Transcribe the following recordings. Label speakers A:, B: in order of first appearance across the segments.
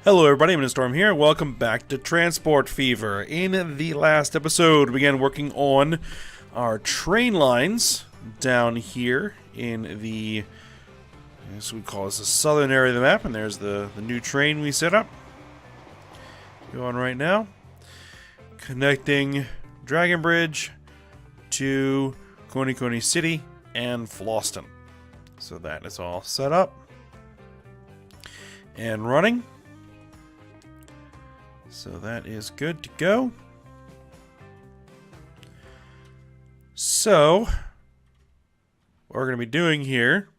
A: Hello everybody, I'm Storm here. Welcome back to Transport Fever. In the last episode, we began working on our train lines down here in the, I guess we call this the southern area of the map, and there's the new train we set up. Go on right now. Connecting Dragon Bridge to Coney City and Floston. So that is all set up and running. So that is good to go. So, what we're going to be doing here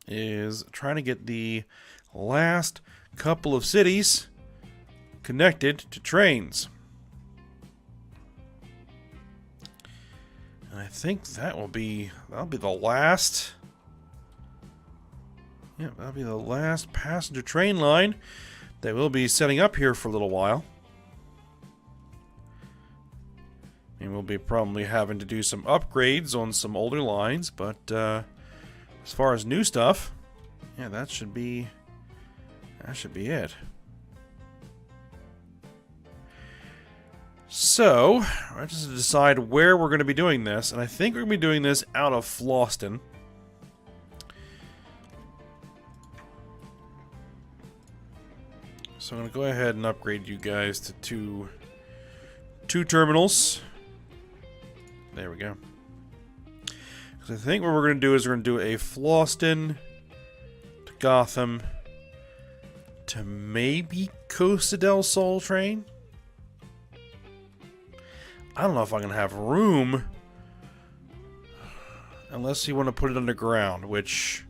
A: is trying to get the last couple of cities connected to trains. And I think that'll be the last. Yeah, that'll be the last passenger train line that we'll be setting up here for a little while. And we'll be probably having to do some upgrades on some older lines, but as far as new stuff, yeah, that should be it. So, I just have to decide where we're going to be doing this, and I think we're going to be doing this out of Floston. So I'm going to go ahead and upgrade you guys to two terminals. There we go. Because I think what we're going to do is we're going to do a Floston to Gotham to maybe Costa del Sol train. I don't know if I'm going to have room unless you want to put it underground, which,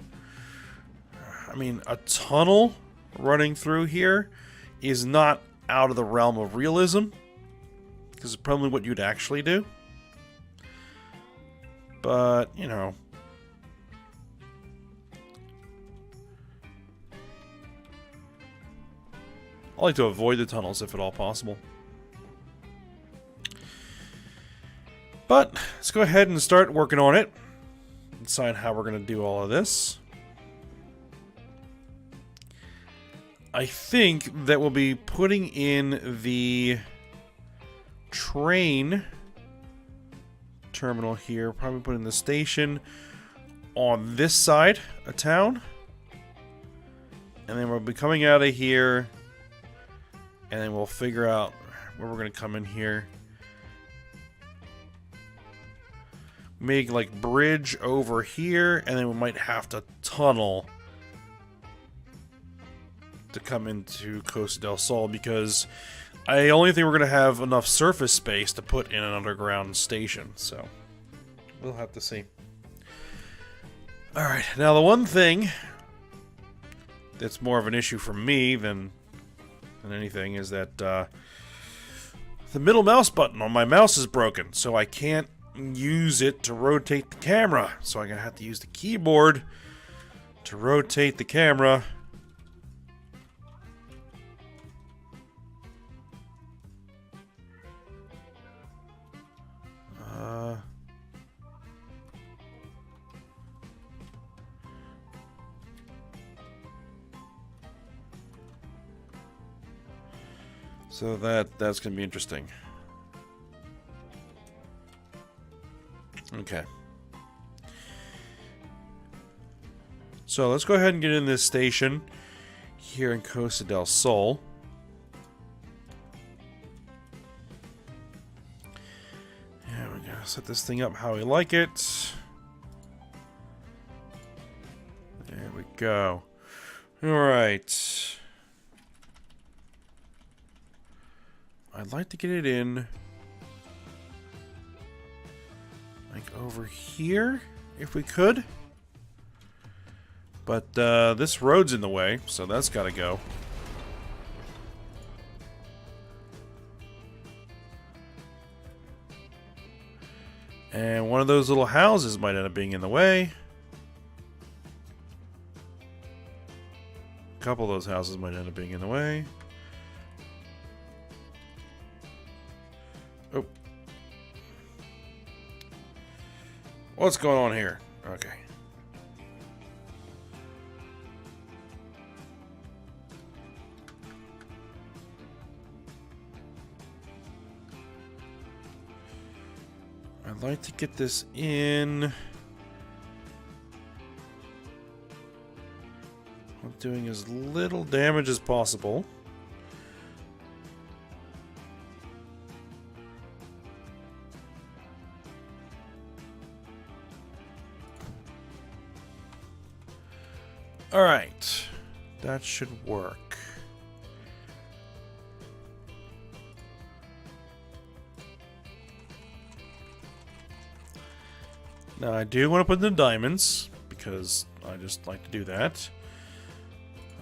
A: I mean, a tunnel running through here is not out of the realm of realism, because it's probably what you'd actually do. But, you know, I like to avoid the tunnels if at all possible. But let's go ahead and start working on it. Decide how we're going to do all of this. I think that we'll be putting in the train terminal here. Probably putting the station on this side of town. And then we'll be coming out of here. And then we'll figure out where we're going to come in here. Make like bridge over here. And then we might have to tunnel to come into Costa del Sol, because I only think we're going to have enough surface space to put in an underground station, so we'll have to see. Alright, now the one thing that's more of an issue for me than anything is that the middle mouse button on my mouse is broken, so I can't use it to rotate the camera, so I'm going to have to use the keyboard to rotate the camera. So that's going to be interesting. Okay. So let's go ahead and get in this station here in Costa del Sol. Yeah, we gotta set this thing up how we like it. There we go. Alright. I'd like to get it in like over here, if we could. But this road's in the way, so that's gotta go. And one of those little houses might end up being in the way. A couple of those houses might end up being in the way. Oh. What's going on here? Okay. I'd like to get this in while doing as little damage as possible. Alright, that should work. Now I do want to put in the diamonds, because I just like to do that.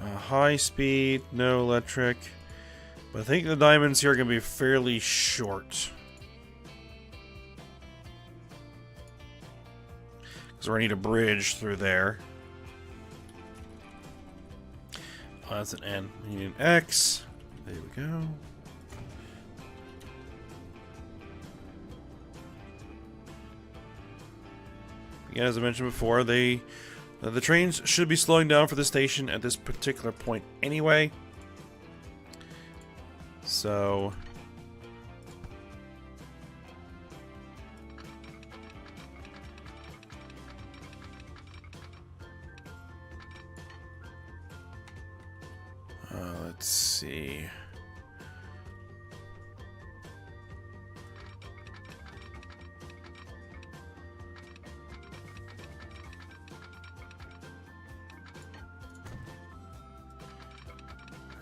A: High speed, no electric. But I think the diamonds here are going to be fairly short. Because we're going to need a bridge through there. Oh, that's an N. We need an X. There we go. Again, as I mentioned before, the trains should be slowing down for the station at this particular point anyway. So let's see.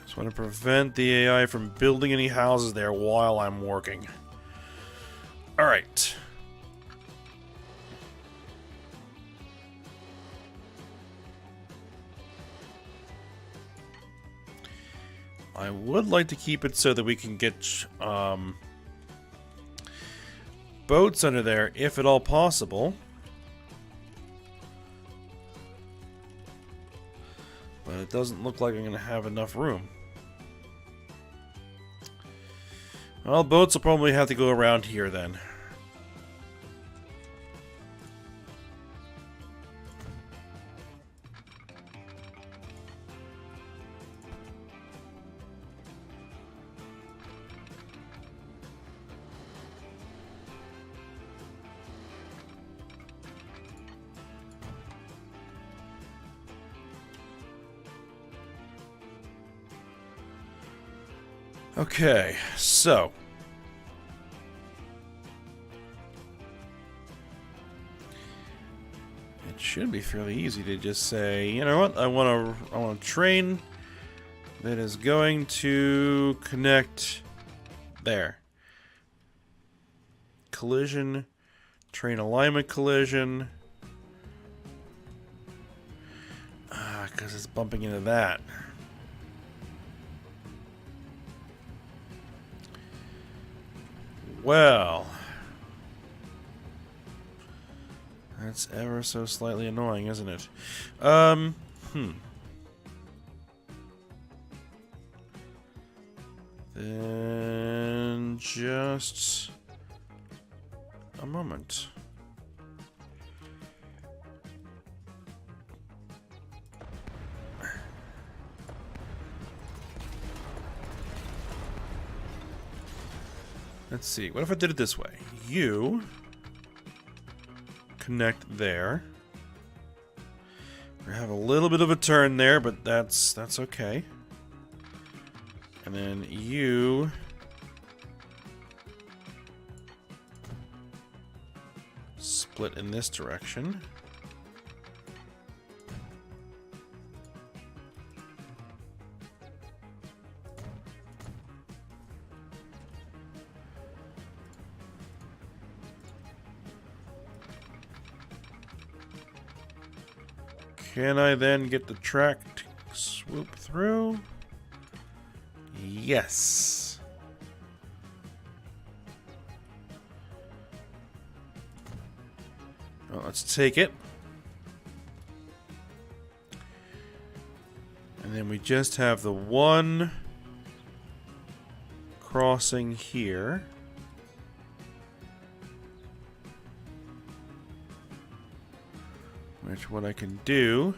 A: Just want to prevent the AI from building any houses there while I'm working. Alright. I would like to keep it so that we can get boats under there, if at all possible. But it doesn't look like I'm going to have enough room. Well, boats will probably have to go around here then. Okay, so it should be fairly easy to just say, you know what, I want a train that is going to connect there. Collision, train alignment collision. Because it's bumping into that. Well, that's ever so slightly annoying, isn't it? Then just a moment. Let's see. What if I did it this way? You connect there. We have a little bit of a turn there, but that's okay. And then you split in this direction. Can I then get the track to swoop through? Yes. Well, let's take it. And then we just have the one crossing here. Which what I can do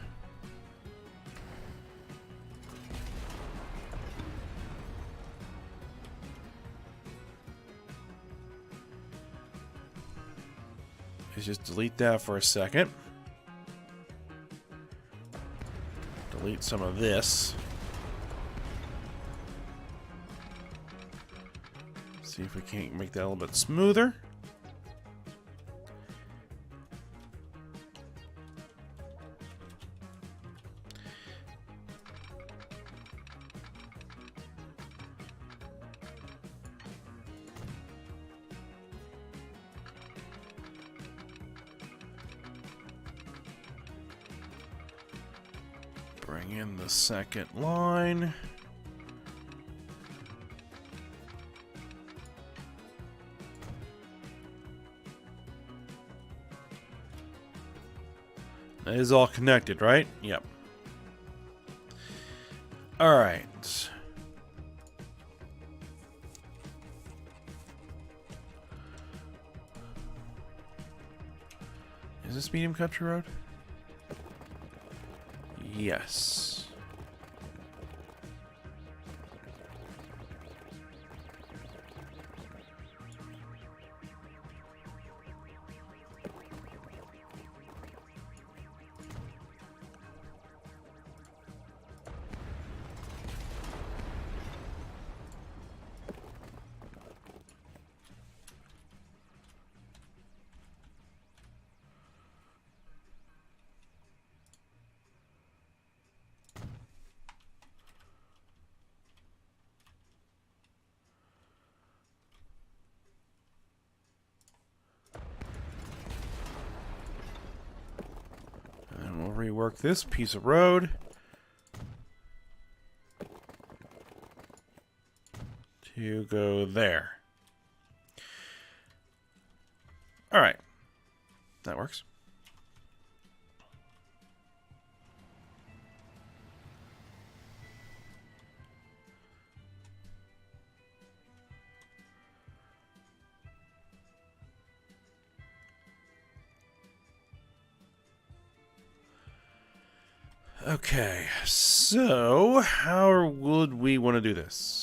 A: is just delete that for a second. Delete some of this. See if we can't make that a little bit smoother. Bring in the second line. That is all connected, right? Yep. All right. Is this medium country road? Yes. Rework this piece of road to go there. All right, that works. Okay, so how would we want to do this?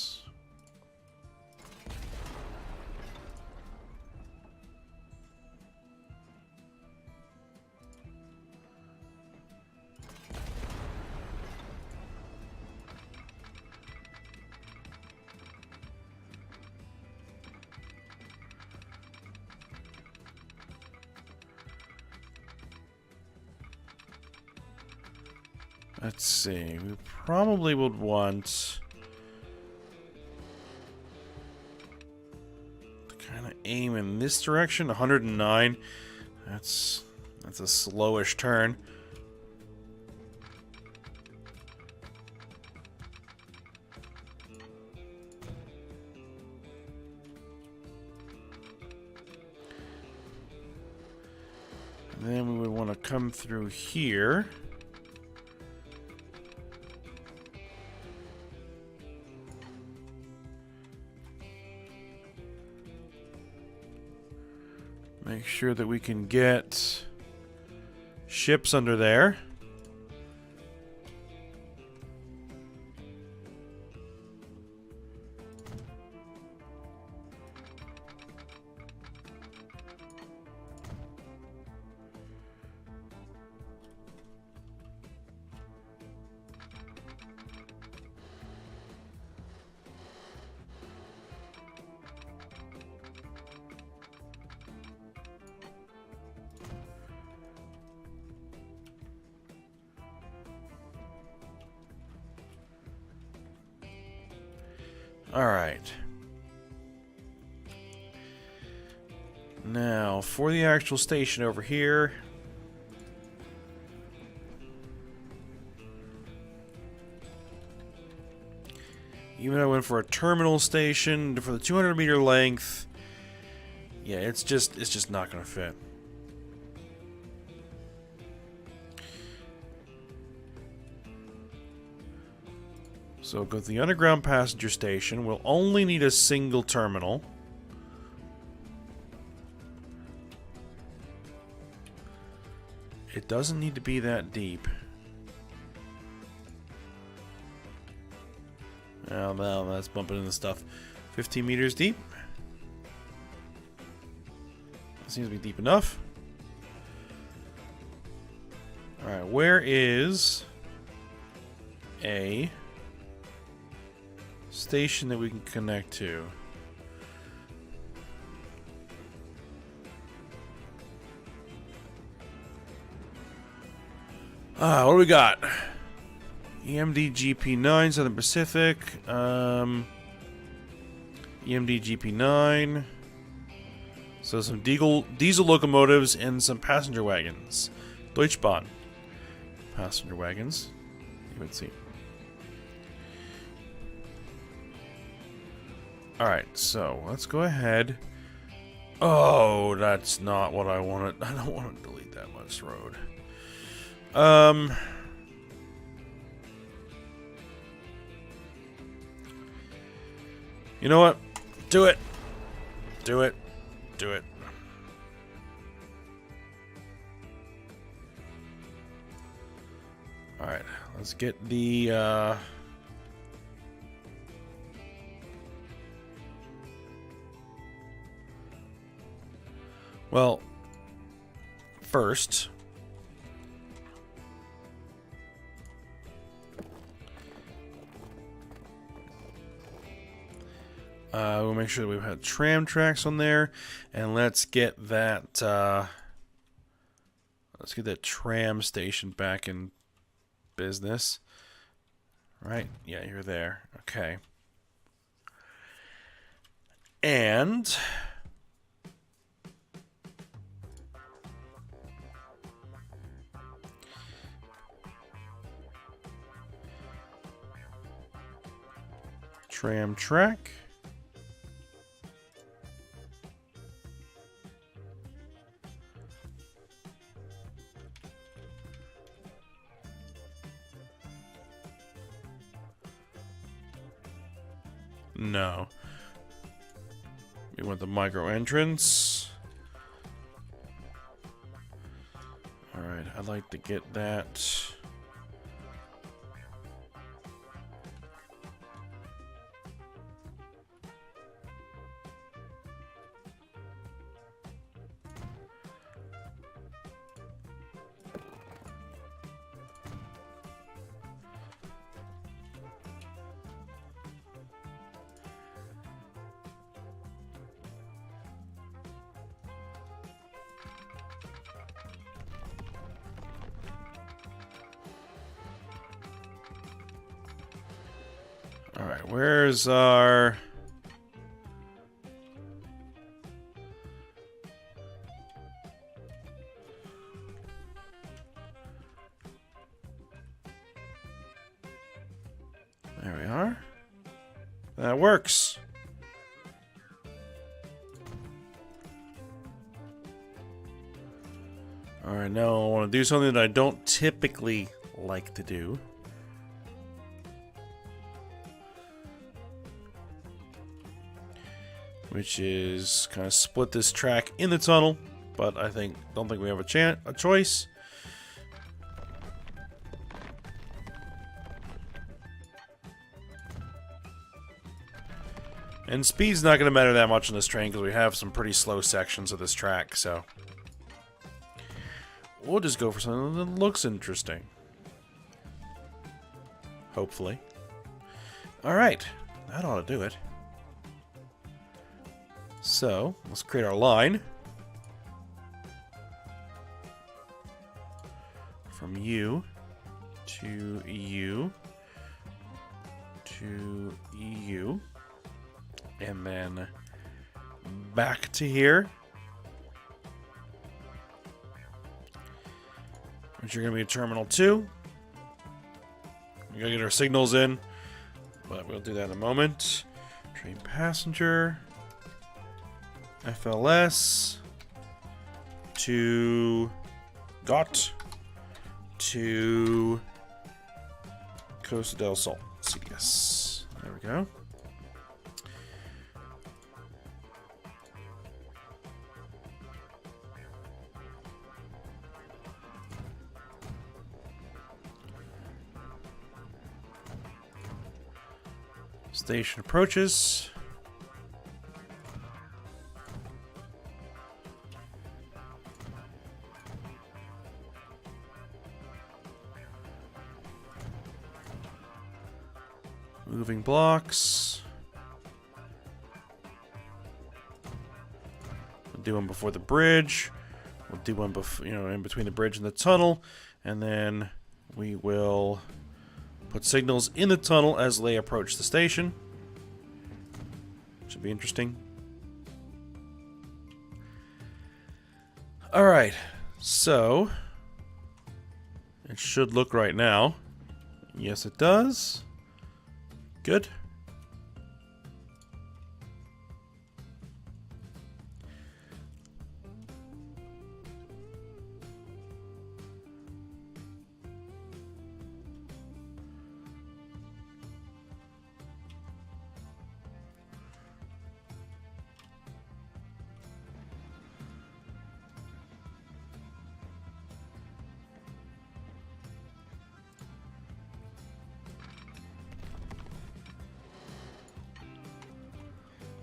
A: Let's see, we probably would want to kind of aim in this direction. 109. That's a slowish turn. And then we would want to come through here. Make sure that we can get ships under there. All right. Now, for the actual station over here, even though I went for a terminal station for the 200-meter length, yeah, it's just not going to fit. So go to the underground passenger station. We'll only need a single terminal. It doesn't need to be that deep. Well, that's bumping into stuff. 15 meters deep. That seems to be deep enough. Alright, where is a station that we can connect to? What do we got? EMD GP9, Southern Pacific. EMD GP9. So some diesel locomotives and some passenger wagons. Deutschbahn. Passenger wagons. You would see. Alright, so let's go ahead. Oh, that's not what I wanted. I don't want to delete that much road. You know what? Do it. Do it. Do it. Alright, let's get the, well, first, we'll make sure that we've had tram tracks on there, and let's get that tram station back in business. Right? Yeah, you're there. Okay. And tram track. No. We want the micro entrance. Alright, I'd like to get that. Alright, where's our... There we are. That works. Alright, now I want to do something that I don't typically like to do. Which is kind of split this track in the tunnel, but I don't think we have a choice. And speed's not going to matter that much on this train because we have some pretty slow sections of this track, so we'll just go for something that looks interesting. Hopefully. Alright, that ought to do it. So, let's create our line. From you to you to you. And then back to here. Which are going to be a terminal 2. We gotta get our signals in, but we'll do that in a moment. Train passenger. FLS to GOT to Costa del Sol. CS. There we go. Station approaches. Moving blocks. We'll do one before the bridge. We'll do one before, in between the bridge and the tunnel, and then we will put signals in the tunnel as they approach the station. Should be interesting. All right, so it should look right now. Yes, it does. Good.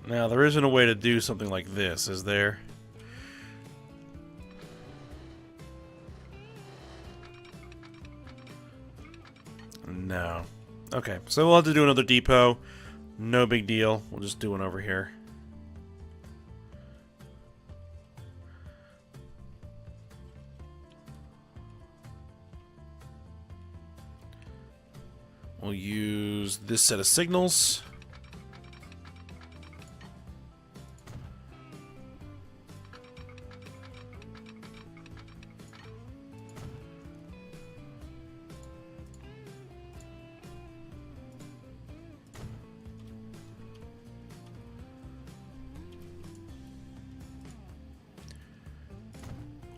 A: Now, there isn't a way to do something like this, is there? No. Okay, so we'll have to do another depot. No big deal. We'll just do one over here. We'll use this set of signals.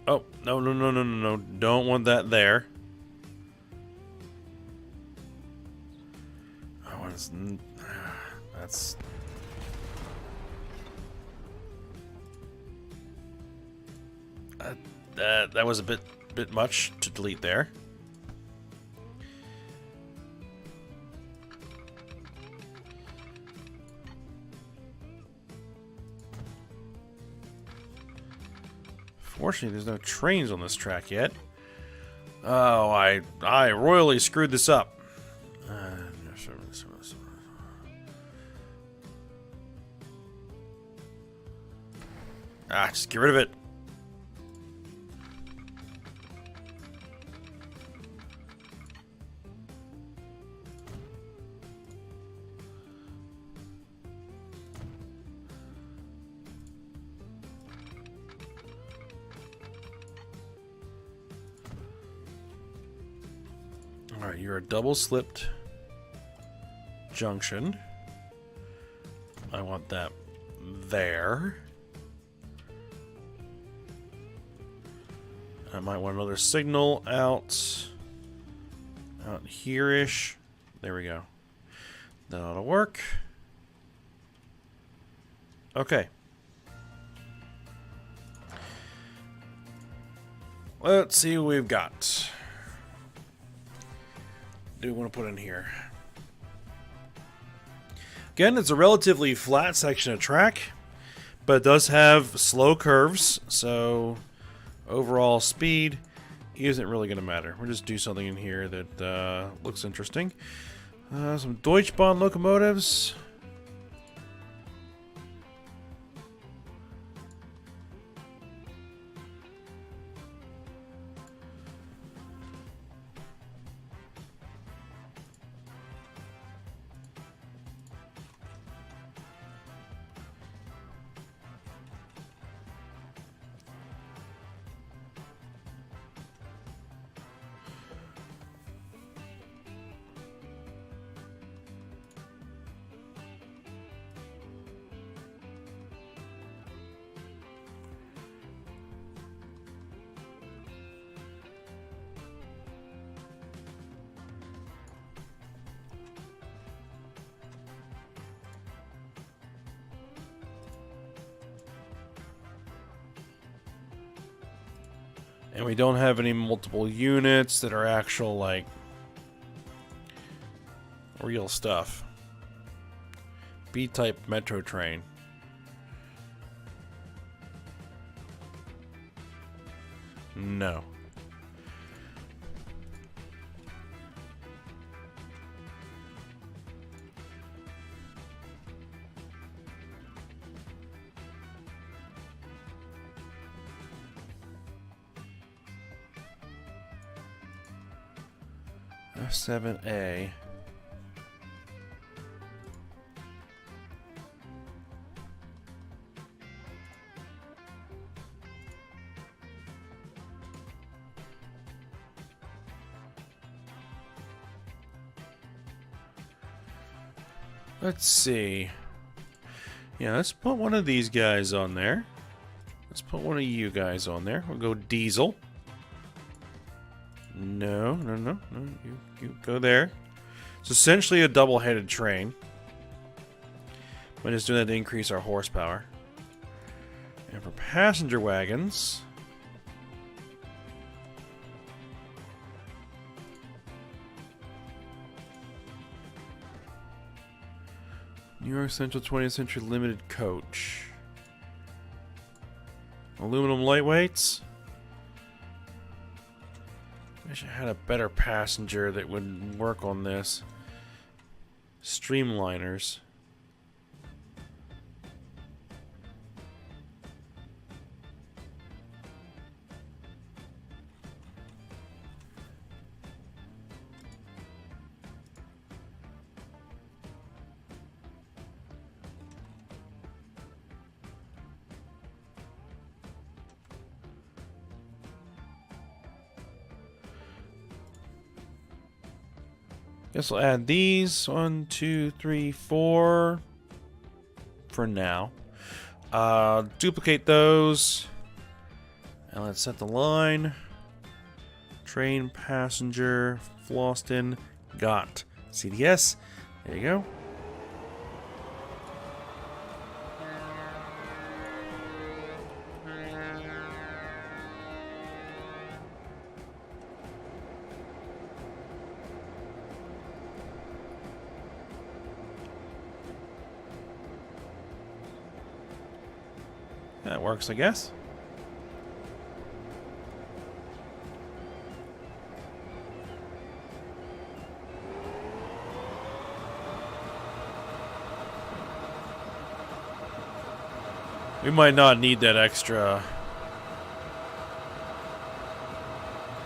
A: Oh, no, no, no, no, no, no. Don't want that there. I want to... That's... that was a bit much to delete there. Fortunately, there's no trains on this track yet. Oh, I royally screwed this up. Just get rid of it. Alright, you're a double slipped junction. I want that there. I might want another signal out here-ish. There we go. That ought to work. Okay. Let's see what we've got. Do we want to put in here? Again, it's a relatively flat section of track, but it does have slow curves, so overall speed isn't really going to matter. We'll just do something in here that looks interesting. Some Deutschbahn locomotives. And we don't have any multiple units that are actual, like, real stuff. B-type metro train. No. 7A. Let's see. Yeah, let's put one of these guys on there. Let's put one of you guys on there. We'll go diesel. No. You go there. It's essentially a double-headed train. We're just doing that to increase our horsepower. And for passenger wagons... New York Central 20th Century Limited Coach. Aluminum lightweights. Wish I had a better passenger that would work on this. Streamliners. Guess I'll add these. 1, 2, 3, 4. For now. Duplicate those. And let's set the line. Train, passenger, Floston, got. CDS. There you go. That works, I guess. We might not need that extra.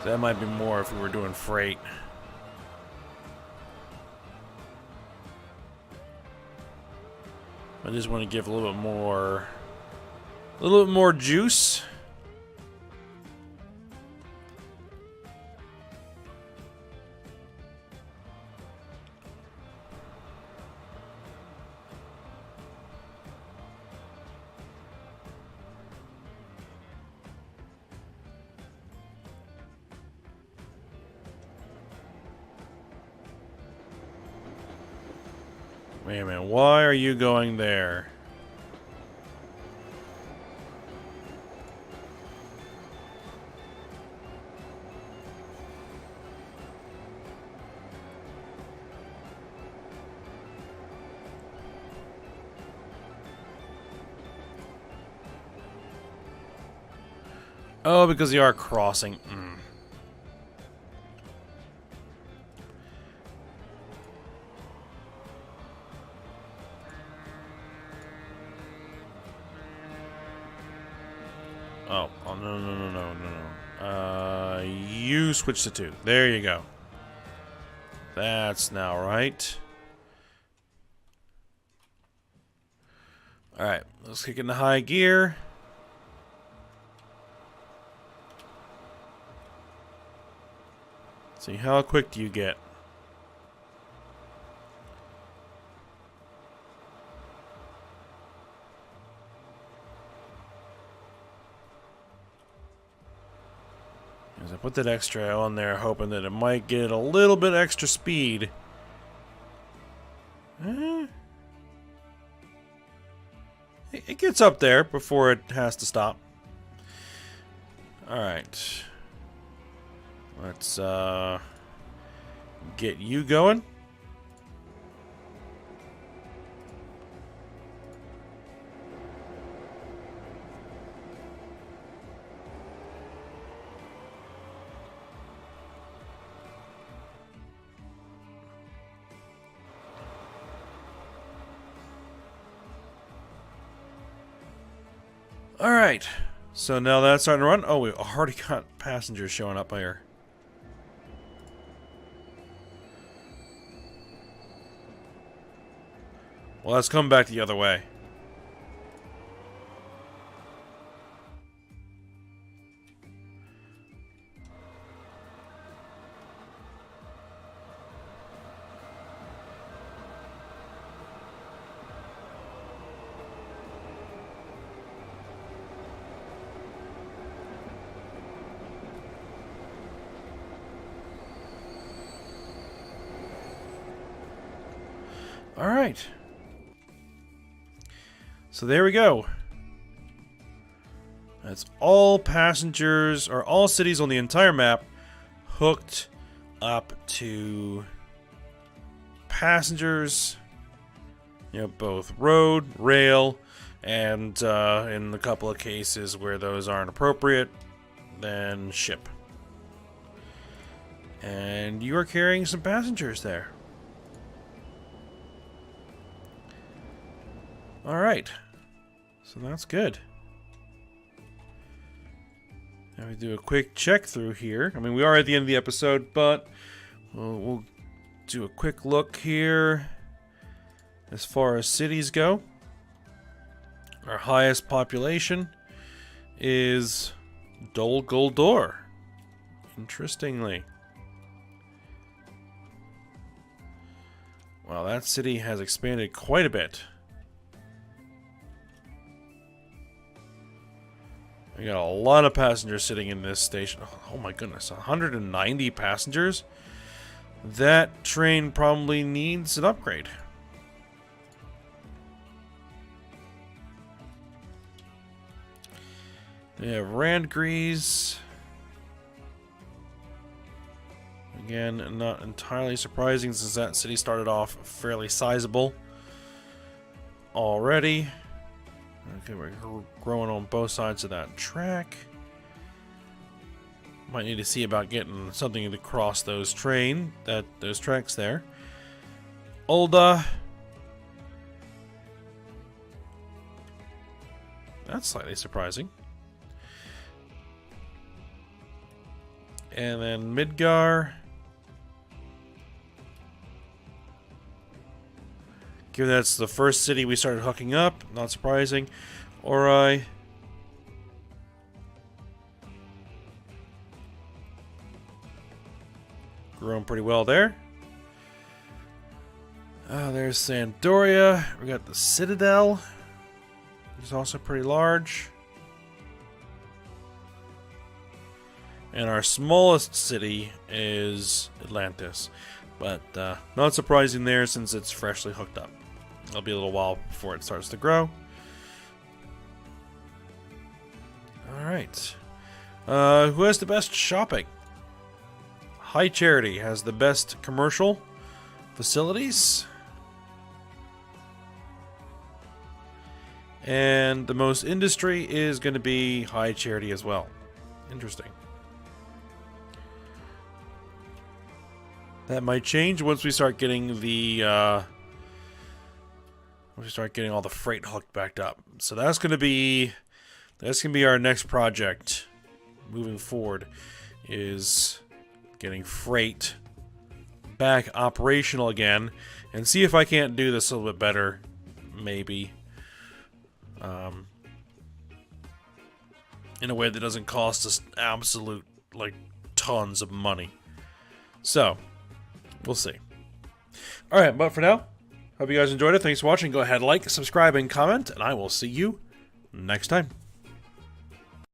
A: That might be more if we were doing freight. I just want to give a little bit more. A little bit more juice. Wait a minute, why are you going there? Oh, because you are crossing. Oh, no. You switch to 2. There you go. That's now right. Alright, let's kick into high gear. See, how quick do you get? As I put that extra on there, hoping that it might get a little bit extra speed. It gets up there before it has to stop. Alright. Let's get you going. All right. So now that's starting to run. Oh, we already got passengers showing up here. Well, let's come back the other way. All right. So there we go. That's all passengers, or all cities on the entire map, hooked up to passengers. You know, both road, rail, and in a couple of cases where those aren't appropriate, then ship. And you are carrying some passengers there. Alright. So that's good. Now we do a quick check through here. I mean, we are at the end of the episode, but we'll do a quick look here. As far as cities go, our highest population is Dol Guldur. Interestingly. Wow, that city has expanded quite a bit. We got a lot of passengers sitting in this station. Oh my goodness, 190 passengers? That train probably needs an upgrade. They have Randgrees. Again, not entirely surprising since that city started off fairly sizable already. Okay, we're growing on both sides of that track. Might need to see about getting something to cross those those tracks there. Ulda. That's slightly surprising. And then Midgar. Given that's the first city we started hooking up, not surprising. Ori. Growing pretty well there. There's Sandoria. We got the Citadel, which is also pretty large. And our smallest city is Atlantis. But not surprising there since it's freshly hooked up. It'll be a little while before it starts to grow. Alright. Who has the best shopping? High Charity has the best commercial facilities. And the most industry is going to be High Charity as well. Interesting. That might change once we start getting the all the freight hooked back up. So that's gonna be our next project moving forward, is getting freight back operational again, and see if I can't do this a little bit better, maybe. In a way that doesn't cost us absolute tons of money. So we'll see. Alright, but for now, hope you guys enjoyed it. Thanks for watching. Go ahead, like, subscribe, and comment, and I will see you next time.